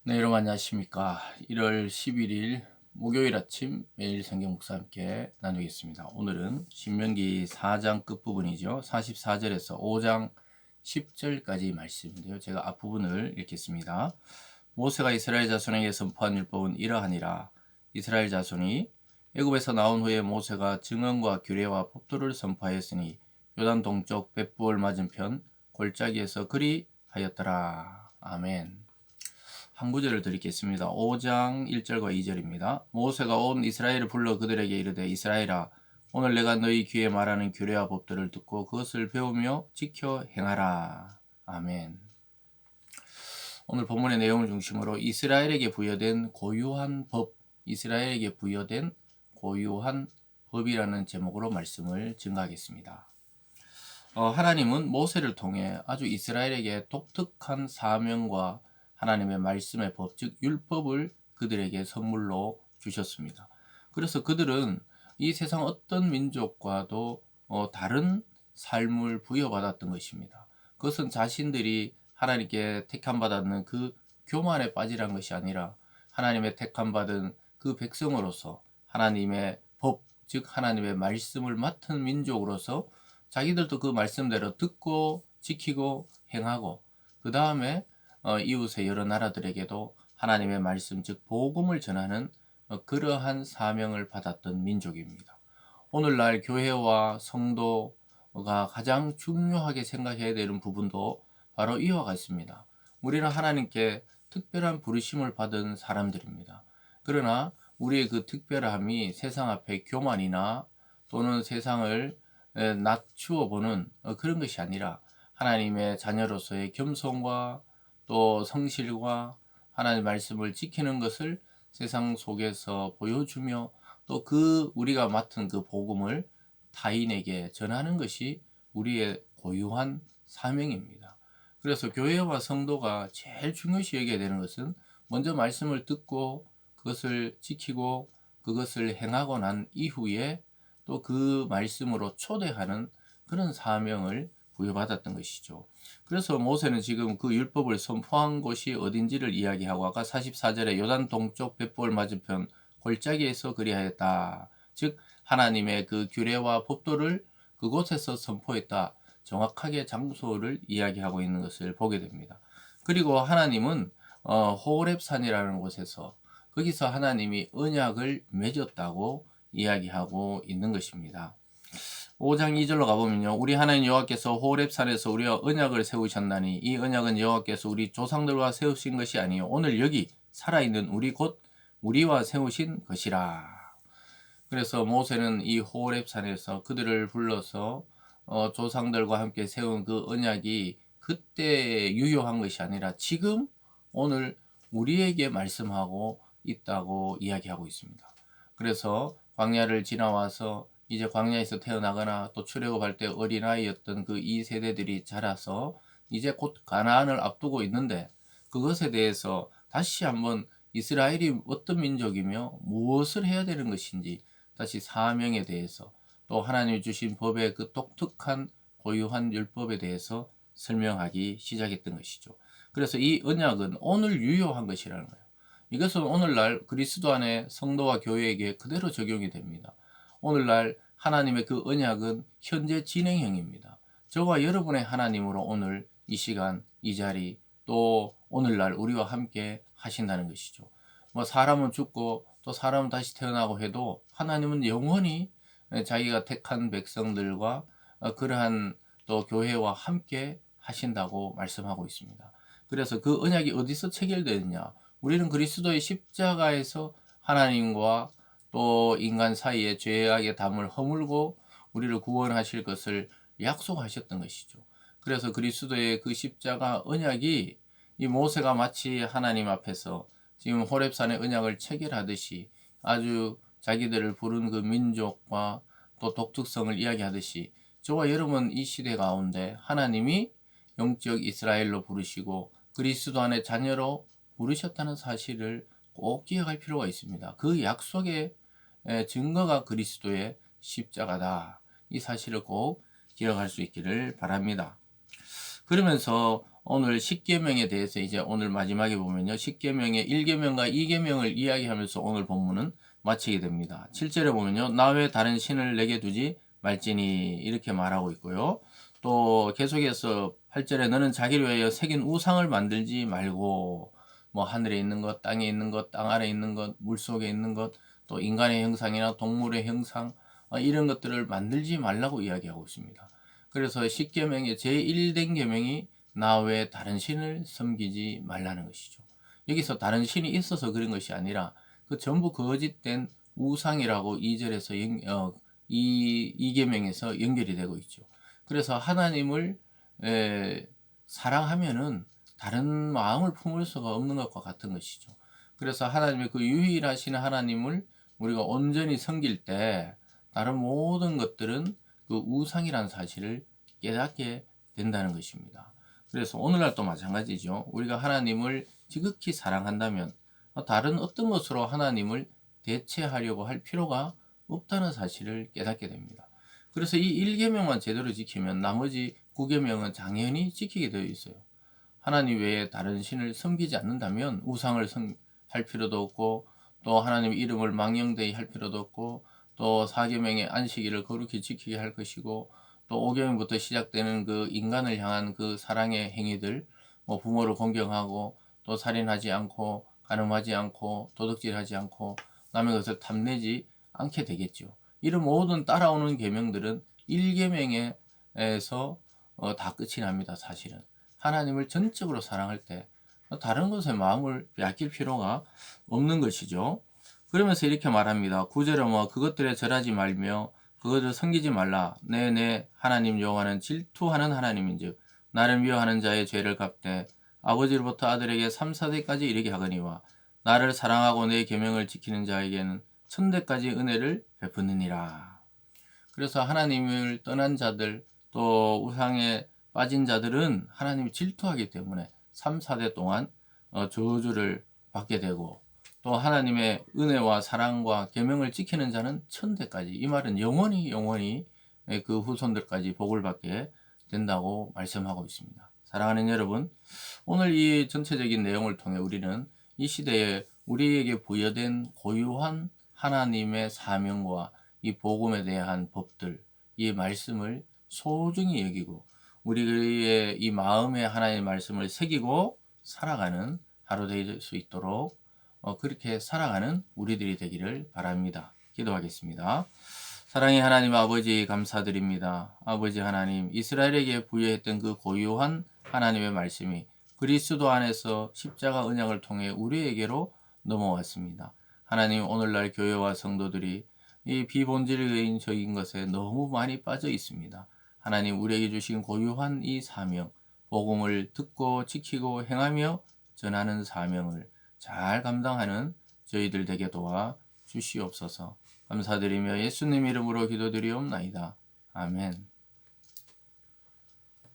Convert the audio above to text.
네, 여러분 안녕하십니까. 1월 11일 목요일 아침 매일 성경 목사 함께 나누겠습니다. 오늘은 신명기 4장 끝부분이죠. 44절에서 5장 10절까지 말씀인데요. 제가 앞부분을 읽겠습니다. 모세가 이스라엘 자손에게 선포한 율법은 이러하니라. 이스라엘 자손이 애굽에서 나온 후에 모세가 증언과 규례와 법도를 선포하였으니 요단 동쪽 벳부을 맞은편 골짜기에서 그리 하였더라. 아멘. 한 구절을 드리겠습니다. 5장 1절과 2절입니다. 모세가 온 이스라엘을 불러 그들에게 이르되 이스라엘아 오늘 내가 너희 귀에 말하는 규례와 법들을 듣고 그것을 배우며 지켜 행하라. 아멘. 오늘 본문의 내용을 중심으로 이스라엘에게 부여된 고유한 법, 이스라엘에게 부여된 고유한 법이라는 제목으로 말씀을 증가하겠습니다. 하나님은 모세를 통해 아주 이스라엘에게 독특한 사명과 하나님의 말씀의 법, 즉 율법을 그들에게 선물로 주셨습니다. 그래서 그들은 이 세상 어떤 민족과도 다른 삶을 부여받았던 것입니다. 그것은 자신들이 하나님께 택함받았는 그 교만에 빠지란 것이 아니라 하나님의 택함받은 그 백성으로서 하나님의 법, 즉 하나님의 말씀을 맡은 민족으로서 자기들도 그 말씀대로 듣고 지키고 행하고 그 다음에 이웃의 여러 나라들에게도 하나님의 말씀 즉 복음을 전하는 그러한 사명을 받았던 민족입니다. 오늘날 교회와 성도가 가장 중요하게 생각해야 되는 부분도 바로 이와 같습니다. 우리는 하나님께 특별한 부르심을 받은 사람들입니다. 그러나 우리의 그 특별함이 세상 앞에 교만이나 또는 세상을 낮추어 보는 그런 것이 아니라 하나님의 자녀로서의 겸손과 또 성실과 하나님의 말씀을 지키는 것을 세상 속에서 보여주며 또 그 우리가 맡은 그 복음을 타인에게 전하는 것이 우리의 고유한 사명입니다. 그래서 교회와 성도가 제일 중요시 여겨야 되는 것은 먼저 말씀을 듣고 그것을 지키고 그것을 행하고 난 이후에 또 그 말씀으로 초대하는 그런 사명을 부여받았던 것이죠. 그래서 모세는 지금 그 율법을 선포한 곳이 어딘지를 이야기하고 아까 44절에 요단 동쪽 벳볼 맞은편 골짜기에서 그리하였다. 즉 하나님의 그 규례와 법도를 그곳에서 선포했다. 정확하게 장소를 이야기하고 있는 것을 보게 됩니다. 그리고 하나님은 호렙산이라는 곳에서 거기서 하나님이 언약을 맺었다고 이야기하고 있는 것입니다. 5장 2절로 가보면요. 우리 하나님 여호와께서 호렙산에서 우리와 언약을 세우셨나니 이 언약은 여호와께서 우리 조상들과 세우신 것이 아니요 오늘 여기 살아있는 우리 곧 우리와 세우신 것이라. 그래서 모세는 이 호렙산에서 그들을 불러서 조상들과 함께 세운 그 언약이 그때 유효한 것이 아니라 지금 오늘 우리에게 말씀하고 있다고 이야기하고 있습니다. 그래서 광야를 지나와서 이제 광야에서 태어나거나 또 출애굽할 때 어린아이였던 그 이 세대들이 자라서 이제 곧 가나안을 앞두고 있는데 그것에 대해서 다시 한번 이스라엘이 어떤 민족이며 무엇을 해야 되는 것인지 다시 사명에 대해서 또 하나님이 주신 법의 그 독특한 고유한 율법에 대해서 설명하기 시작했던 것이죠. 그래서 이 언약은 오늘 유효한 것이라는 거예요. 이것은 오늘날 그리스도 안에 성도와 교회에게 그대로 적용이 됩니다. 오늘날 하나님의 그 언약은 현재 진행형입니다. 저와 여러분의 하나님으로 오늘 이 시간 이 자리 또 오늘날 우리와 함께 하신다는 것이죠. 뭐 사람은 죽고 또 사람은 다시 태어나고 해도 하나님은 영원히 자기가 택한 백성들과 그러한 또 교회와 함께 하신다고 말씀하고 있습니다. 그래서 그 언약이 어디서 체결되느냐? 우리는 그리스도의 십자가에서 하나님과 또 인간 사이에 죄악의 담을 허물고 우리를 구원하실 것을 약속하셨던 것이죠. 그래서 그리스도의 그 십자가 언약이 이 모세가 마치 하나님 앞에서 지금 호렙산의 언약을 체결하듯이 아주 자기들을 부른 그 민족과 또 독특성을 이야기하듯이 저와 여러분 이 시대 가운데 하나님이 영적 이스라엘로 부르시고 그리스도 안에 자녀로 부르셨다는 사실을 꼭 기억할 필요가 있습니다. 그 약속의 증거가 그리스도의 십자가다. 이 사실을 꼭 기억할 수 있기를 바랍니다. 그러면서 오늘 10계명에 대해서 이제 오늘 마지막에 보면요. 10계명의 1계명과 2계명을 이야기하면서 오늘 본문은 마치게 됩니다. 7절에 보면요. 나 외 다른 신을 내게 두지 말지니 이렇게 말하고 있고요. 또 계속해서 8절에 너는 자기를 위하여 새긴 우상을 만들지 말고 뭐 하늘에 있는 것, 땅에 있는 것, 땅 아래에 있는 것, 물속에 있는 것, 또 인간의 형상이나 동물의 형상 이런 것들을 만들지 말라고 이야기하고 있습니다. 그래서 10계명의 제1된 계명이 나 외에 다른 신을 섬기지 말라는 것이죠. 여기서 다른 신이 있어서 그런 것이 아니라 그 전부 거짓된 우상이라고 2절에서 이 계명에서 연결이 되고 있죠. 그래서 하나님을 사랑하면은 다른 마음을 품을 수가 없는 것과 같은 것이죠. 그래서 하나님의 그 유일하신 하나님을 우리가 온전히 섬길 때 다른 모든 것들은 그 우상이라는 사실을 깨닫게 된다는 것입니다. 그래서 오늘날도 마찬가지죠. 우리가 하나님을 지극히 사랑한다면 다른 어떤 것으로 하나님을 대체하려고 할 필요가 없다는 사실을 깨닫게 됩니다. 그래서 이 1계명만 제대로 지키면 나머지 9계명은 당연히 지키게 되어 있어요. 하나님 외에 다른 신을 섬기지 않는다면 우상을 할 필요도 없고 또 하나님 이름을 망령되이 할 필요도 없고 또 4계명의 안식일을 거룩히 지키게 할 것이고 또 5계명부터 시작되는 그 인간을 향한 그 사랑의 행위들 뭐 부모를 공경하고 또 살인하지 않고 간음하지 않고 도둑질하지 않고 남의 것을 탐내지 않게 되겠죠. 이런 모든 따라오는 계명들은 1계명에서 다 끝이 납니다. 사실은. 하나님을 전적으로 사랑할 때 다른 것에 마음을 빼앗길 필요가 없는 것이죠. 그러면서 이렇게 말합니다. 9절에 뭐 그것들에 절하지 말며 그것을 섬기지 말라. 내 하나님 여호와는 질투하는 하나님인즉 나를 미워하는 자의 죄를 갚되 아버지로부터 아들에게 3, 4대까지 이르게 하거니와 나를 사랑하고 내 계명을 지키는 자에게는 1000대까지 은혜를 베푸느니라. 그래서 하나님을 떠난 자들 또 우상에 빠진 자들은 하나님이 질투하기 때문에 3, 4대 동안 저주를 받게 되고 또 하나님의 은혜와 사랑과 계명을 지키는 자는 1000대까지 이 말은 영원히 그 후손들까지 복을 받게 된다고 말씀하고 있습니다. 사랑하는 여러분, 오늘 이 전체적인 내용을 통해 우리는 이 시대에 우리에게 부여된 고유한 하나님의 사명과 이 복음에 대한 법들, 이 말씀을 소중히 여기고 우리의 이 마음에 하나님의 말씀을 새기고 살아가는 하루 될 수 있도록 그렇게 살아가는 우리들이 되기를 바랍니다. 기도하겠습니다. 사랑의 하나님 아버지 감사드립니다. 아버지 하나님 이스라엘에게 부여했던 그 고유한 하나님의 말씀이 그리스도 안에서 십자가 언약을 통해 우리에게로 넘어왔습니다. 하나님 오늘날 교회와 성도들이 이 비본질적인 것에 너무 많이 빠져 있습니다. 하나님 우리에게 주신 고유한 이 사명, 복음을 듣고 지키고 행하며 전하는 사명을 잘 감당하는 저희들 되게 도와 주시옵소서. 감사드리며 예수님 이름으로 기도드리옵나이다. 아멘.